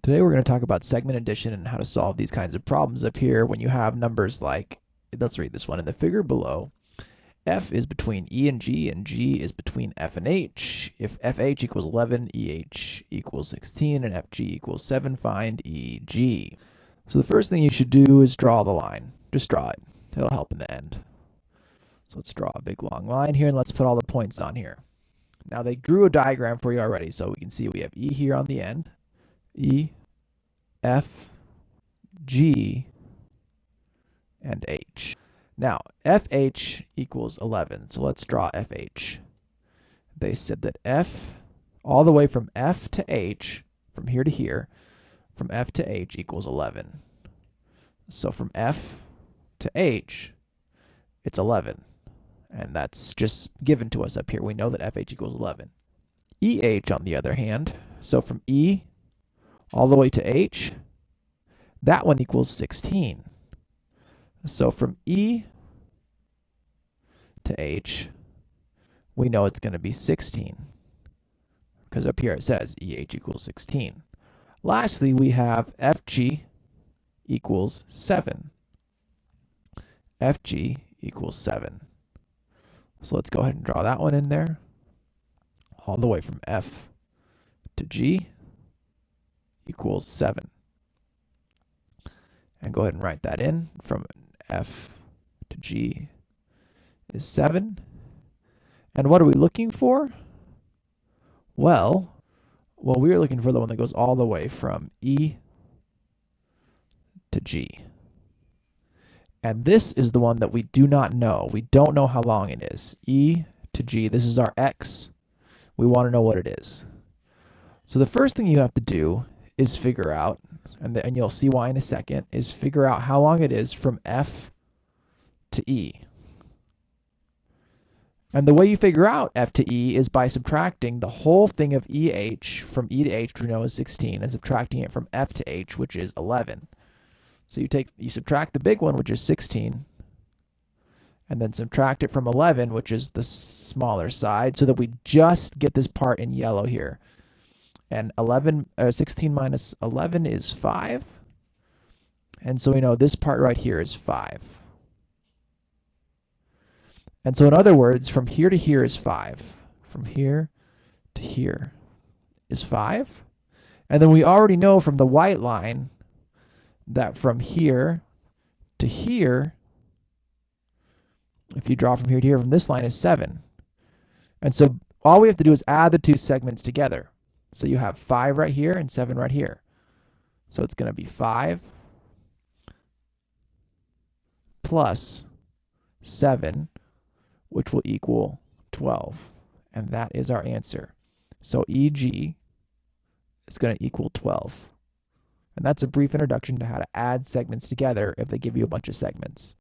Today we're going to talk about segment addition and how to solve these kinds of problems up here when you have numbers like, let's read this one. In the figure below, f is between e and g is between f and h. If fh equals 11, eh equals 16, and fg equals 7, find eg. So the first thing you should do is draw the line. Just draw it. It'll help in the end. So let's draw a big long line here and let's put all the points on here. Now they drew a diagram for you already, so we can see we have e here on the end. E, F, G, and H. Now, FH equals 11, so let's draw FH. They said that F, all the way from F to H, from here to here, from F to H equals 11. So from F to H, it's 11. And that's just given to us up here. We know that FH equals 11. EH, on the other hand, so from E all the way to H, that one equals 16. So from E to H, we know it's going to be 16. Because up here it says EH equals 16. Lastly, we have FG equals 7. FG equals 7. So let's go ahead and draw that one in there. All the way from F to G equals 7. And go ahead and write that in. From F to G is 7. And what are we looking for? Well, we are looking for the one that goes all the way from E to G. And this is the one that we do not know. We don't know how long it is. E to G, this is our X. We want to know what it is. So the first thing you have to do is figure out, and you'll see why in a second, is figure out how long it is from F to E. And the way you figure out F to E is by subtracting the whole thing of EH from E to H, which we know is 16, and subtracting it from F to H, which is 11. So you subtract the big one, which is 16, and then subtract it from 11, which is the smaller side, so that we just get this part in yellow here. And 16 minus 11 is 5. And so we know this part right here is 5. And so in other words, from here to here is 5. From here to here is 5. And then we already know from the white line that from here to here, if you draw from here to here, from this line is 7. And so all we have to do is add the two segments together. So you have 5 right here and 7 right here. So it's going to be 5 plus 7, which will equal 12. And that is our answer. So EG is going to equal 12. And that's a brief introduction to how to add segments together if they give you a bunch of segments.